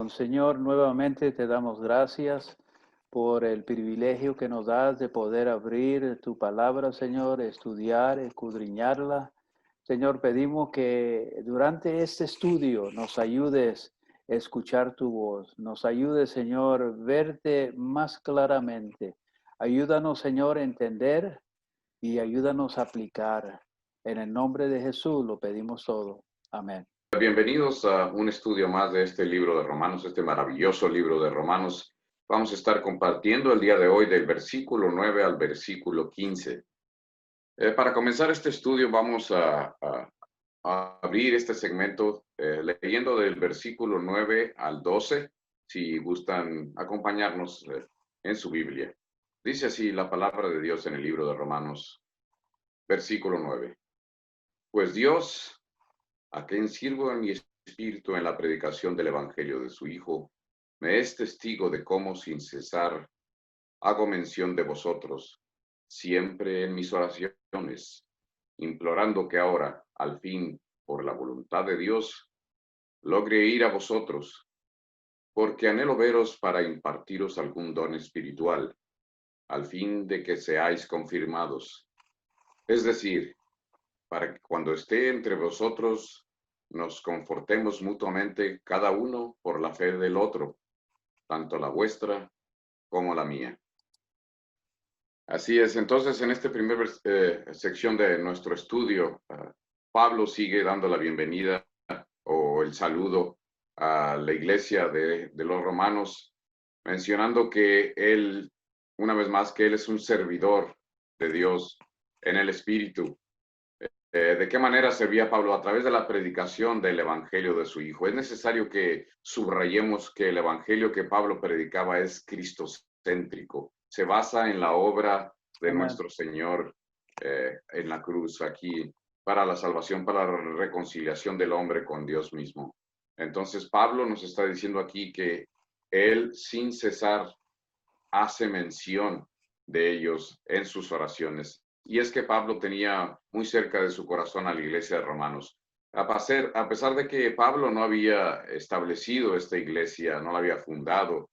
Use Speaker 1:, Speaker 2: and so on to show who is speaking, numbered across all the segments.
Speaker 1: oración. Señor, nuevamente te damos gracias por el privilegio que nos das de poder abrir tu palabra, Señor, estudiar, escudriñarla. Señor, pedimos que durante este estudio nos ayudes a escuchar tu voz, nos ayudes, Señor, verte más claramente. Ayúdanos, Señor, a entender y ayúdanos a aplicar. En el nombre de Jesús lo pedimos todo. Amén.
Speaker 2: Bienvenidos a un estudio más de este libro de Romanos, este maravilloso libro de Romanos. Vamos a estar compartiendo el día de hoy del versículo 9 al versículo 15. Para comenzar este estudio vamos a abrir este segmento leyendo del versículo 9 al 12, si gustan acompañarnos en su Biblia. Dice así la palabra de Dios en el libro de Romanos, versículo 9. Pues Dios, a quien sirvo en mi espíritu en la predicación del Evangelio de su Hijo, me es testigo de cómo sin cesar hago mención de vosotros, siempre en mis oraciones, implorando que ahora, al fin, por la voluntad de Dios, logre ir a vosotros, porque anhelo veros para impartiros algún don espiritual, al fin de que seáis confirmados. Es decir, para que cuando esté entre vosotros nos confortemos mutuamente cada uno por la fe del otro, tanto la vuestra como la mía. Así es, entonces en esta primera sección de nuestro estudio, Pablo sigue dando la bienvenida o el saludo a la iglesia de los romanos, mencionando que él, una vez más, que él es un servidor de Dios en el Espíritu. ¿De qué manera servía Pablo? A través de la predicación del Evangelio de su Hijo. Es necesario que subrayemos que el Evangelio que Pablo predicaba es cristocéntrico. Se basa en la obra de
Speaker 1: Amén.
Speaker 2: nuestro Señor en la cruz, aquí, para la salvación, para la reconciliación del hombre con Dios mismo. Entonces, Pablo nos está diciendo aquí que él, sin cesar, hace mención de ellos en sus oraciones. Y es que Pablo tenía muy cerca de su corazón a la iglesia de Romanos. A pesar de que Pablo no había establecido esta iglesia, no la había fundado,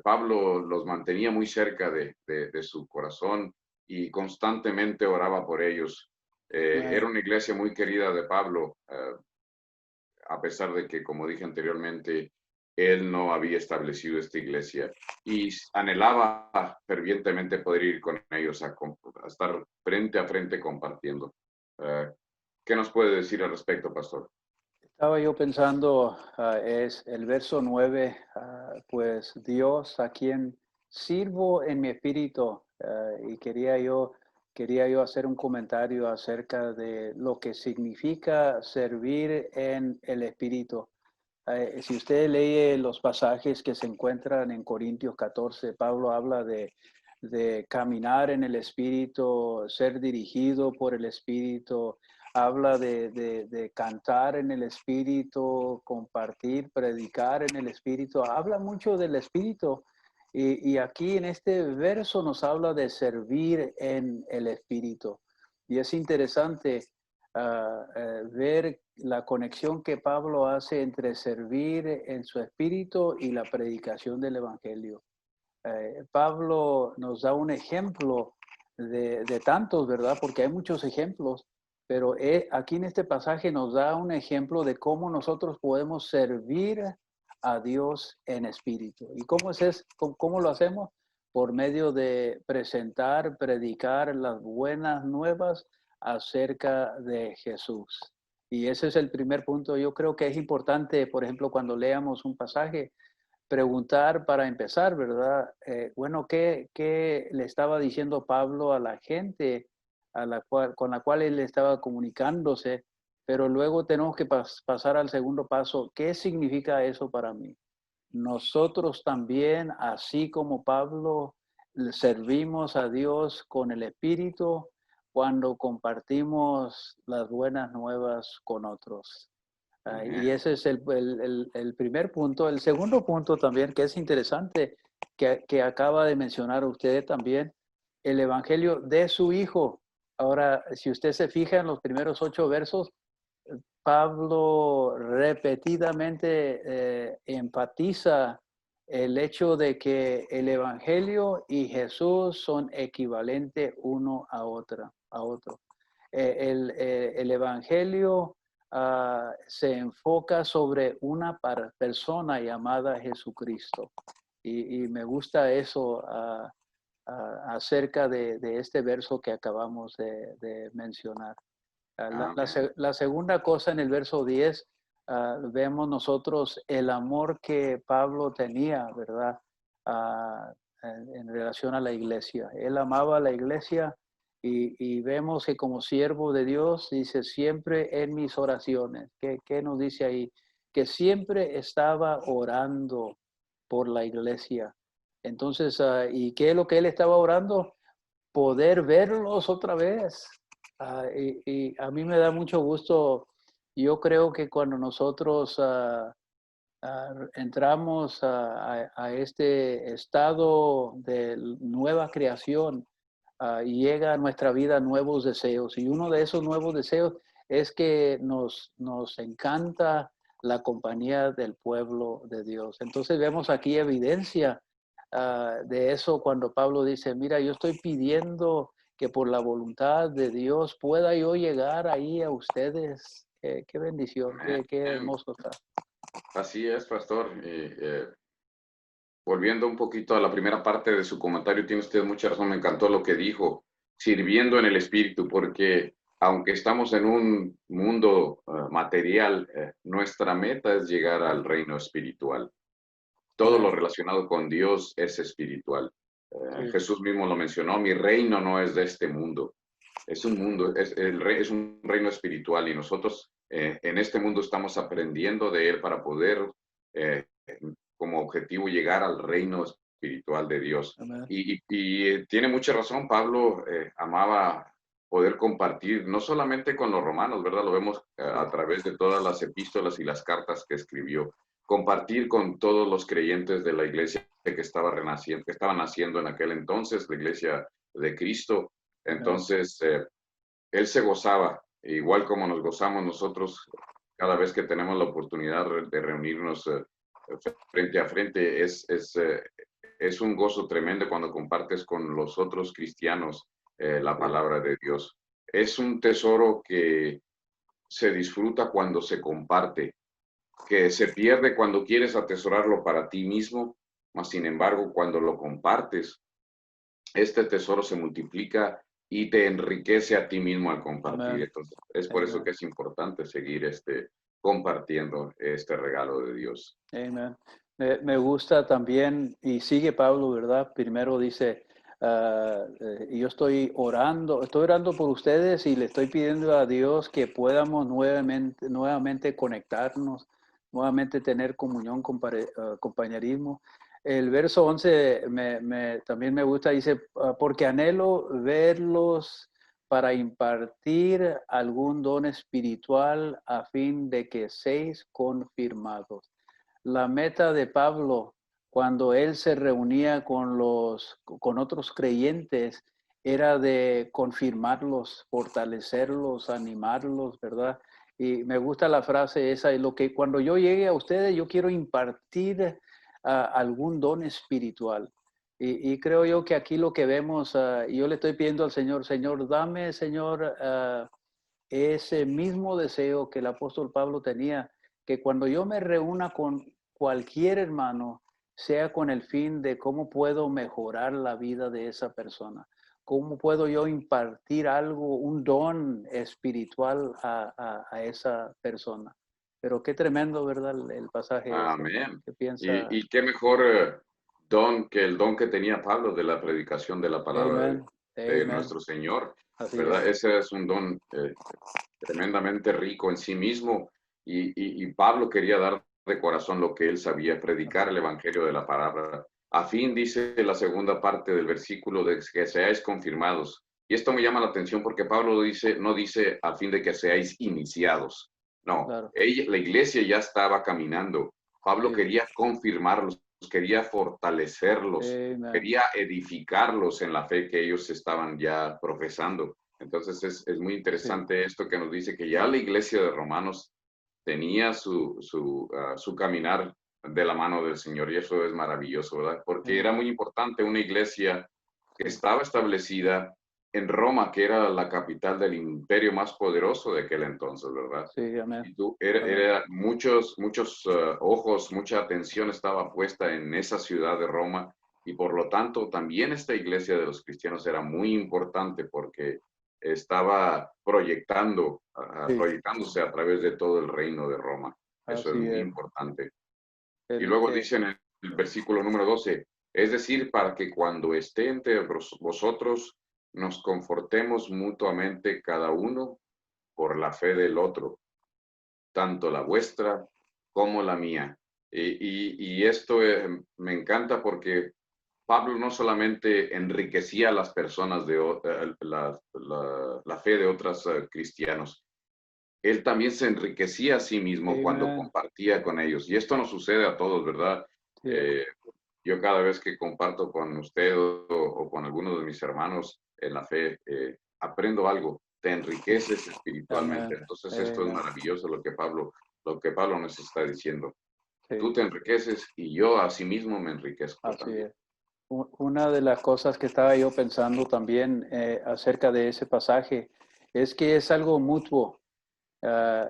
Speaker 2: Pablo los mantenía muy cerca de su corazón y constantemente oraba por ellos. Era
Speaker 1: Amén.
Speaker 2: una iglesia muy querida de Pablo, a pesar de que, como dije anteriormente, él no había establecido esta iglesia y anhelaba fervientemente poder ir con ellos a estar frente a frente compartiendo. ¿Qué nos puede decir al respecto, pastor?
Speaker 1: Estaba yo pensando, es el verso 9, pues Dios a quien sirvo en mi espíritu, y quería yo hacer un comentario acerca de lo que significa servir en el espíritu. Si usted lee los pasajes que se encuentran en Corintios 14, Pablo habla de caminar en el espíritu, ser dirigido por el espíritu, habla de cantar en el espíritu, compartir, predicar en el espíritu, habla mucho del espíritu. Y aquí en este verso nos habla de servir en el espíritu. Y es interesante ver la conexión que Pablo hace entre servir en su espíritu y la predicación del evangelio. Pablo nos da un ejemplo de tantos, ¿verdad? Porque hay muchos ejemplos, pero aquí en este pasaje nos da un ejemplo de cómo nosotros podemos servir a Dios en espíritu. ¿Y cómo lo hacemos? Por medio de presentar, predicar las buenas nuevas acerca de Jesús. Y ese es el primer punto. Yo creo que es importante, por ejemplo, cuando leamos un pasaje, preguntar para empezar, ¿verdad? Bueno, ¿qué le estaba diciendo Pablo a la gente con la cual él estaba comunicándose? Pero luego tenemos que pasar al segundo paso. ¿Qué significa eso para mí? Nosotros también, así como Pablo, le servimos a Dios con el Espíritu cuando compartimos las buenas nuevas con otros. Y ese es el primer punto. El segundo punto también, que es interesante, que acaba de mencionar usted también, el Evangelio de su Hijo. Ahora, si usted se fija en los primeros 8 versos, Pablo repetidamente enfatiza el hecho de que el Evangelio y Jesús son equivalentes uno a otro. El Evangelio se enfoca sobre una persona llamada Jesucristo. Y me gusta eso acerca de este verso que acabamos de mencionar.
Speaker 2: Amén.
Speaker 1: La segunda cosa en el verso 10, vemos nosotros el amor que Pablo tenía, ¿verdad? En relación a la iglesia. Él amaba a la iglesia y vemos que como siervo de Dios dice siempre en mis oraciones. ¿Qué nos dice ahí? Que siempre estaba orando por la iglesia. Entonces, ¿y qué es lo que él estaba orando? Poder verlos otra vez. Y a mí me da mucho gusto. Yo creo que cuando nosotros entramos a este estado de nueva creación, llega a nuestra vida nuevos deseos. Y uno de esos nuevos deseos es que nos encanta la compañía del pueblo de Dios. Entonces vemos aquí evidencia de eso cuando Pablo dice, mira, yo estoy pidiendo que por la voluntad de Dios pueda yo llegar ahí a ustedes. Qué bendición, qué
Speaker 2: Amén.
Speaker 1: hermoso está.
Speaker 2: Así es, pastor. Volviendo un poquito a la primera parte de su comentario, tiene usted mucha razón, me encantó lo que dijo, sirviendo en el espíritu, porque aunque estamos en un mundo material, nuestra meta es llegar al reino espiritual. Todo lo
Speaker 1: Amén.
Speaker 2: relacionado con Dios es espiritual.
Speaker 1: Sí,
Speaker 2: Jesús mismo lo mencionó, mi reino no es de este mundo, es un mundo, es un reino espiritual y nosotros en este mundo estamos aprendiendo de él para poder como objetivo llegar al reino espiritual de Dios.
Speaker 1: amén.
Speaker 2: Y tiene mucha razón, Pablo amaba poder compartir, no solamente con los romanos, ¿verdad? Lo vemos
Speaker 1: Sí,
Speaker 2: a través de todas las epístolas y las cartas que escribió, compartir con todos los creyentes de la iglesia que estaba renaciendo, que estaban naciendo en aquel entonces, la iglesia de Cristo.
Speaker 1: amén.
Speaker 2: Entonces, él se gozaba, igual como nos gozamos nosotros cada vez que tenemos la oportunidad de reunirnos frente a frente. Es un gozo tremendo cuando compartes con los otros cristianos la
Speaker 1: Sí,
Speaker 2: palabra de Dios. Es un tesoro que se disfruta cuando se comparte, que se pierde cuando quieres atesorarlo para ti mismo, mas sin embargo, cuando lo compartes, este tesoro se multiplica y te enriquece a ti mismo al compartir.
Speaker 1: amén.
Speaker 2: Entonces, es por eso
Speaker 1: Amén.
Speaker 2: que es importante seguir compartiendo este regalo de Dios.
Speaker 1: Amén. Me gusta también, y sigue Pablo, ¿verdad? Primero dice, yo estoy orando por ustedes y le estoy pidiendo a Dios que podamos nuevamente conectarnos, nuevamente tener comunión, compañerismo. El verso 11 también me gusta, dice, porque anhelo verlos para impartir algún don espiritual a fin de que seáis confirmados. La meta de Pablo cuando él se reunía con otros creyentes era de confirmarlos, fortalecerlos, animarlos, ¿verdad? Y me gusta la frase esa, lo que cuando yo llegue a ustedes, yo quiero impartir algún don espiritual. Y creo yo que aquí lo que vemos, yo le estoy pidiendo al Señor, Señor, dame, Señor, ese mismo deseo que el apóstol Pablo tenía, que cuando yo me reúna con cualquier hermano, sea con el fin de cómo puedo mejorar la vida de esa persona, cómo puedo yo impartir algo, un don espiritual a esa persona. Pero qué tremendo, ¿verdad? El pasaje ese
Speaker 2: Amén.
Speaker 1: que piensa.
Speaker 2: Y qué mejor don que el don que tenía Pablo de la predicación de la palabra
Speaker 1: Amén,
Speaker 2: de
Speaker 1: amén.
Speaker 2: nuestro Señor,
Speaker 1: Así
Speaker 2: ¿verdad?
Speaker 1: es.
Speaker 2: Ese es un don tremendamente rico en sí mismo y Pablo quería dar de corazón lo que él sabía, predicar el evangelio de la palabra. A fin, dice la segunda parte del versículo, de que seáis confirmados. Y esto me llama la atención porque Pablo dice, no dice a fin de que seáis iniciados. No,
Speaker 1: Claro.
Speaker 2: la iglesia ya estaba caminando. Pablo
Speaker 1: Sí.
Speaker 2: quería confirmarlos, quería fortalecerlos,
Speaker 1: Amén.
Speaker 2: quería edificarlos en la fe que ellos estaban ya profesando. Entonces es muy
Speaker 1: Sí.
Speaker 2: interesante esto que nos dice que ya la iglesia de Romanos tenía su caminar de la mano del Señor, y eso es maravilloso, ¿verdad? Porque era muy importante una iglesia que estaba establecida en Roma, que era la capital del imperio más poderoso de aquel entonces, ¿verdad?
Speaker 1: Sí, amén.
Speaker 2: Y tú,
Speaker 1: Amén.
Speaker 2: muchos ojos, mucha atención estaba puesta en esa ciudad de Roma, y por lo tanto también esta iglesia de los cristianos era muy importante porque estaba
Speaker 1: Sí,
Speaker 2: proyectándose a través de todo el reino de Roma. Eso es
Speaker 1: así
Speaker 2: muy
Speaker 1: es.
Speaker 2: importante. Y
Speaker 1: El,
Speaker 2: luego dice en el versículo número 12, es decir, para que cuando esté entre vosotros nos confortemos mutuamente cada uno por la fe del otro, tanto la vuestra como la mía. Y esto me encanta porque Pablo no solamente enriquecía a las personas la fe de otros cristianos, él también se enriquecía a sí mismo cuando
Speaker 1: Amen.
Speaker 2: compartía con ellos. Y esto nos sucede a todos, ¿verdad?
Speaker 1: Sí,
Speaker 2: Eh, yo cada vez que comparto con usted o con alguno de mis hermanos en la fe, aprendo algo, te
Speaker 1: sí.
Speaker 2: enriqueces espiritualmente.
Speaker 1: Amén.
Speaker 2: Entonces esto es
Speaker 1: Amen.
Speaker 2: maravilloso lo que Pablo nos está diciendo.
Speaker 1: Sí,
Speaker 2: Tú te enriqueces y yo a sí mismo me enriquezco
Speaker 1: así
Speaker 2: también.
Speaker 1: es. Una de las cosas que estaba yo pensando también acerca de ese pasaje es que es algo mutuo.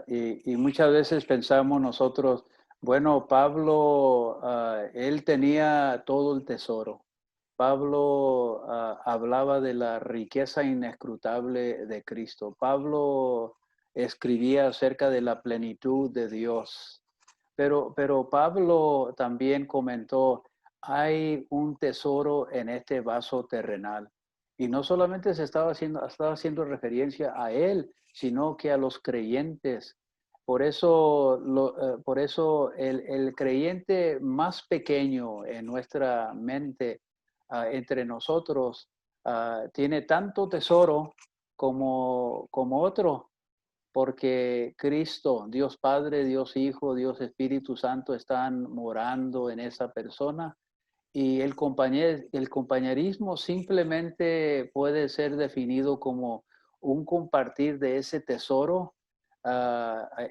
Speaker 1: Y muchas veces pensamos nosotros, bueno, Pablo, él tenía todo el tesoro. Pablo hablaba de la riqueza inescrutable de Cristo. Pablo escribía acerca de la plenitud de Dios. Pero Pablo también comentó, hay un tesoro en este vaso terrenal. Y no solamente estaba haciendo referencia a él, sino que a los creyentes. Por eso el creyente más pequeño en nuestra mente, entre nosotros, tiene tanto tesoro como otro, porque Cristo, Dios Padre, Dios Hijo, Dios Espíritu Santo están morando en esa persona, y el compañerismo simplemente puede ser definido como un compartir de ese tesoro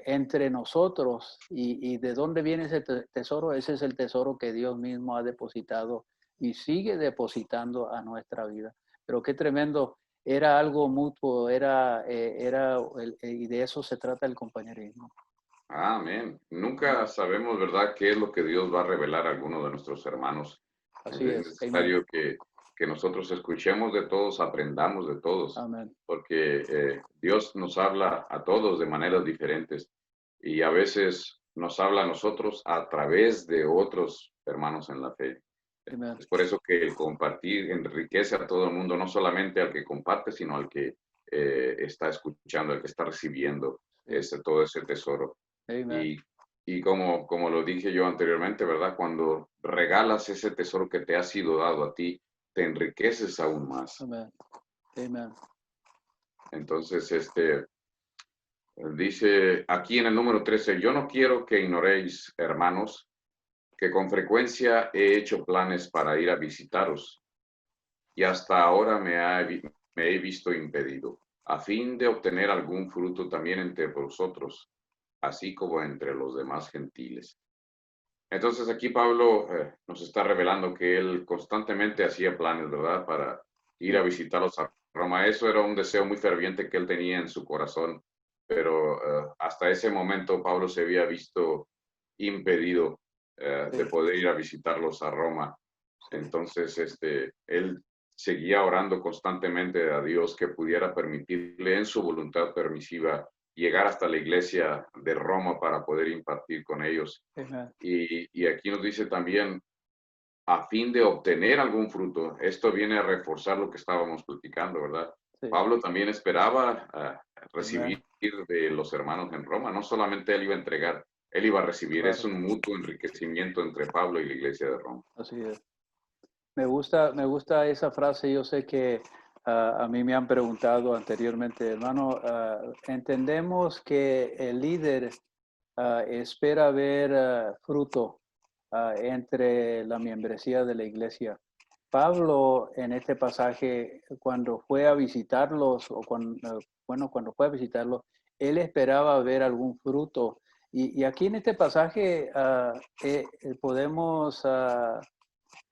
Speaker 1: entre nosotros. Y de dónde viene ese tesoro? Ese es el tesoro que Dios mismo ha depositado y sigue depositando a nuestra vida. Pero qué tremendo, era algo mutuo, y de eso se trata el compañerismo.
Speaker 2: Amén. Nunca sabemos, ¿verdad?, qué es lo que Dios va a revelar a alguno de nuestros hermanos.
Speaker 1: Así
Speaker 2: Es
Speaker 1: es, amén,
Speaker 2: necesario que nosotros escuchemos de todos, aprendamos de todos,
Speaker 1: amén.
Speaker 2: porque Dios nos habla a todos de maneras diferentes, y a veces nos habla a nosotros a través de otros hermanos en la fe.
Speaker 1: Amén.
Speaker 2: Es por eso que el compartir enriquece a todo el mundo, no solamente al que comparte, sino al que está escuchando, al que está recibiendo
Speaker 1: Sí,
Speaker 2: todo ese tesoro.
Speaker 1: amén.
Speaker 2: Y, y como lo dije yo anteriormente, ¿verdad? Cuando regalas ese tesoro que te ha sido dado a ti, te enriqueces aún más.
Speaker 1: Amén. Amén.
Speaker 2: Entonces, dice aquí en el número 13, yo no quiero que ignoréis, hermanos, que con frecuencia he hecho planes para ir a visitaros, y hasta ahora me he visto impedido, a fin de obtener algún fruto también entre vosotros, así como entre los demás gentiles. Entonces aquí Pablo nos está revelando que él constantemente hacía planes, ¿verdad? Para ir a
Speaker 1: Sí,
Speaker 2: visitarlos a Roma. Eso era un deseo muy ferviente que él tenía en su corazón, pero hasta ese momento Pablo se había visto impedido de
Speaker 1: sí,
Speaker 2: poder ir a visitarlos a Roma.
Speaker 1: sí.
Speaker 2: Entonces, él seguía orando constantemente a Dios que pudiera permitirle en su voluntad permisiva llegar hasta la iglesia de Roma para poder impartir con ellos.
Speaker 1: Amén.
Speaker 2: Y aquí nos dice también, a fin de obtener algún fruto. Esto viene a reforzar lo que estábamos platicando, ¿verdad?
Speaker 1: Sí,
Speaker 2: Pablo también esperaba
Speaker 1: amén.
Speaker 2: recibir de los hermanos en Roma. No solamente él iba a entregar, él iba a recibir. Es
Speaker 1: Claro,
Speaker 2: un mutuo enriquecimiento entre Pablo y la iglesia de Roma.
Speaker 1: así es. Me gusta esa frase. Yo sé que a mí me han preguntado anteriormente, hermano, entendemos que el líder espera ver fruto entre la membresía de la iglesia. Pablo, en este pasaje, cuando fue a visitarlos, bueno, cuando fue a visitarlos, él esperaba ver algún fruto. Y aquí en este pasaje podemos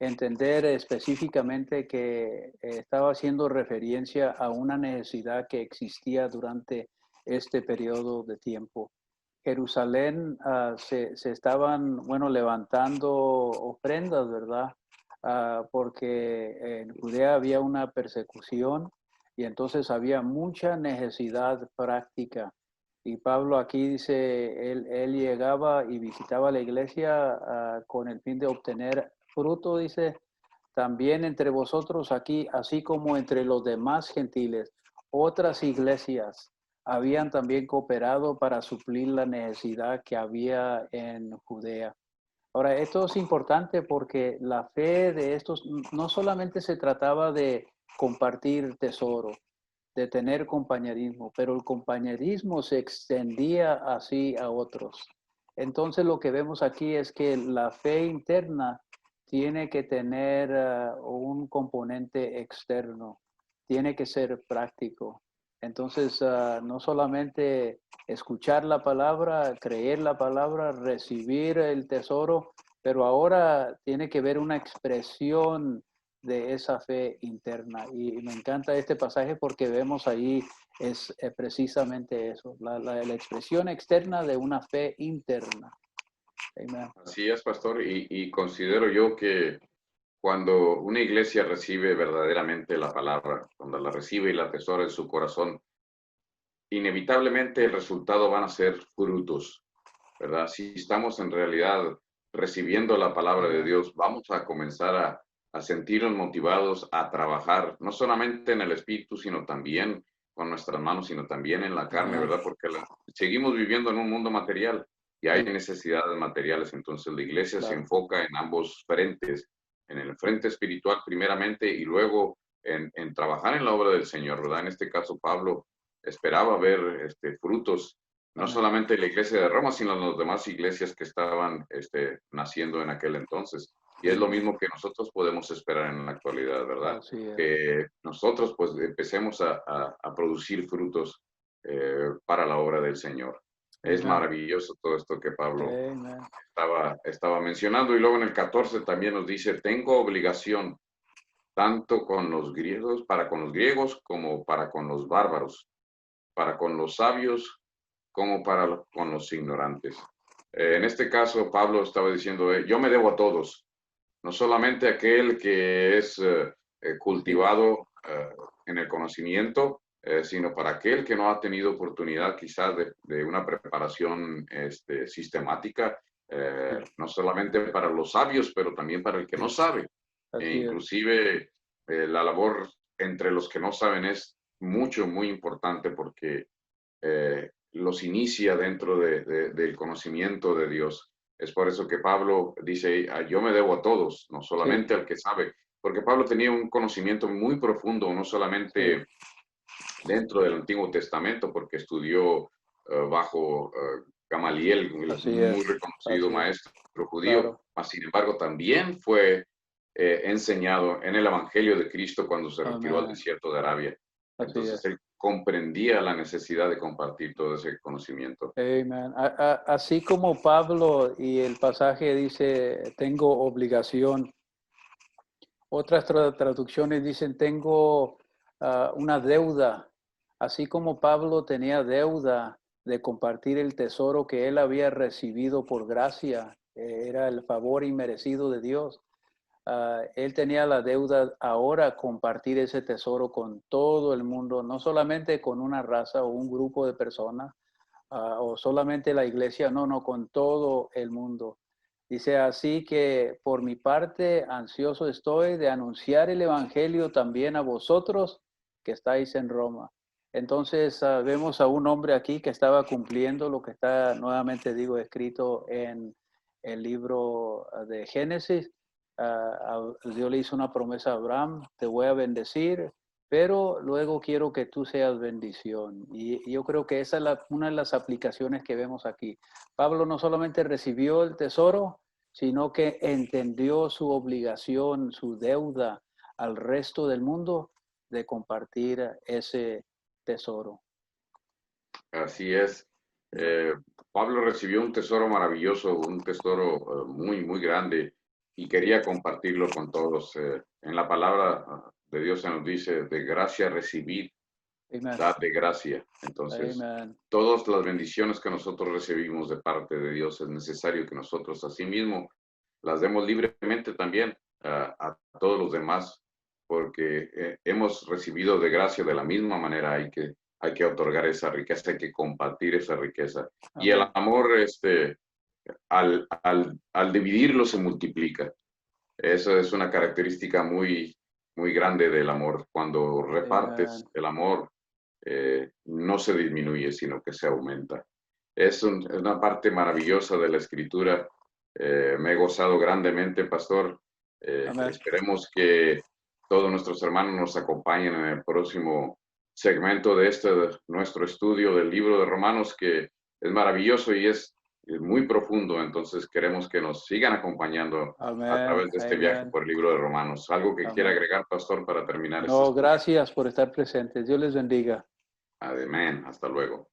Speaker 1: entender específicamente que estaba haciendo referencia a una necesidad que existía durante este periodo de tiempo. Jerusalén se estaban, bueno, levantando ofrendas, ¿verdad? Porque en Judea había una persecución y entonces había mucha necesidad práctica. Y Pablo aquí dice, él llegaba y visitaba la iglesia con el fin de obtener fruto, dice, también entre vosotros aquí, así como entre los demás gentiles, otras iglesias habían también cooperado para suplir la necesidad que había en Judea. Ahora, esto es importante porque la fe de estos no solamente se trataba de compartir tesoro, de tener compañerismo, pero el compañerismo se extendía así a otros. Entonces lo que vemos aquí es que la fe interna tiene que tener un componente externo, tiene que ser práctico. Entonces, no solamente escuchar la palabra, creer la palabra, recibir el tesoro, pero ahora tiene que ver una expresión de esa fe interna. Y me encanta este pasaje porque vemos ahí es precisamente eso, la expresión externa de una fe interna. Amen.
Speaker 2: Así es, pastor, y considero yo que cuando una iglesia recibe verdaderamente la palabra, cuando la recibe y la atesora en su corazón, inevitablemente el resultado van a ser frutos, ¿verdad? Si estamos en realidad recibiendo la palabra de Dios, vamos a comenzar a sentirnos motivados a trabajar, no solamente en el espíritu, sino también con nuestras manos, sino también en la carne, ¿verdad? Porque seguimos viviendo en un mundo material y hay necesidades materiales, entonces la iglesia se enfoca en ambos frentes, en el frente espiritual primeramente y luego en trabajar en la obra del Señor, ¿verdad? En este caso, Pablo esperaba ver frutos no solamente la iglesia de Roma, sino las demás iglesias que estaban naciendo en aquel entonces. Y es lo mismo que nosotros podemos esperar en la actualidad, ¿verdad? Que nosotros pues empecemos a producir frutos para la obra del Señor. Es maravilloso todo esto que Pablo estaba mencionando. Y luego en el 14 también nos dice, tengo obligación tanto con los griegos, para con los griegos, como para con los bárbaros, para con los sabios, como con los ignorantes. En este caso, Pablo estaba diciendo, yo me debo a todos, no solamente a aquel que es cultivado en el conocimiento, sino para aquel que no ha tenido oportunidad quizás de una preparación sistemática, no solamente para los sabios, pero también para el que no sabe. Inclusive la labor entre los que no saben es muy importante porque los inicia dentro del conocimiento de Dios. Es por eso que Pablo dice, yo me debo a todos, no solamente al que sabe, porque Pablo tenía un conocimiento muy profundo, no solamente dentro del Antiguo Testamento, porque estudió bajo Gamaliel, muy reconocido maestro judío, mas sin embargo también fue enseñado en el Evangelio de Cristo cuando se retiró al desierto de Arabia. Entonces él comprendía la necesidad de compartir todo ese conocimiento.
Speaker 1: Amen. Así como Pablo y el pasaje dice, tengo obligación. Otras traducciones dicen, tengo una deuda. Así como Pablo tenía deuda de compartir el tesoro que él había recibido por gracia, era el favor inmerecido de Dios. Él tenía la deuda ahora compartir ese tesoro con todo el mundo, no solamente con una raza o un grupo de personas, o solamente la iglesia, no, con todo el mundo. Dice, así que por mi parte, ansioso estoy de anunciar el evangelio también a vosotros que estáis en Roma. Entonces vemos a un hombre aquí que estaba cumpliendo lo que está, nuevamente digo, escrito en el libro de Génesis. Dios le hizo una promesa a Abraham, te voy a bendecir, pero luego quiero que tú seas bendición. Y yo creo que esa es una de las aplicaciones que vemos aquí. Pablo no solamente recibió el tesoro, sino que entendió su obligación, su deuda al resto del mundo de compartir ese tesoro.
Speaker 2: Así es. Pablo recibió un tesoro maravilloso, un tesoro muy, muy grande y quería compartirlo con todos. En la palabra de Dios se nos dice, de gracia recibid,
Speaker 1: Amen.
Speaker 2: dad de gracia. Entonces,
Speaker 1: Amen.
Speaker 2: todas las bendiciones que nosotros recibimos de parte de Dios es necesario que nosotros asimismo las demos libremente también a todos los demás, porque hemos recibido de gracia de la misma manera. Hay que otorgar esa riqueza, hay que compartir esa riqueza. Y el
Speaker 1: Amen.
Speaker 2: amor, al dividirlo se multiplica. Esa es una característica muy, muy grande del amor. Cuando repartes
Speaker 1: Amen.
Speaker 2: el amor, no se disminuye, sino que se aumenta. Es una parte maravillosa de la escritura. Me he gozado grandemente, pastor.
Speaker 1: Amen.
Speaker 2: Esperemos que todos nuestros hermanos nos acompañen en el próximo segmento de nuestro estudio del libro de Romanos, que es maravilloso y es muy profundo. Entonces queremos que nos sigan acompañando a
Speaker 1: Amen.
Speaker 2: través de este viaje
Speaker 1: Amen.
Speaker 2: por el libro de Romanos. ¿Algo que quiera
Speaker 1: Amen.
Speaker 2: agregar, pastor, para terminar este
Speaker 1: No,
Speaker 2: estudio?
Speaker 1: gracias por estar presentes. Dios les bendiga.
Speaker 2: Amén. Hasta luego.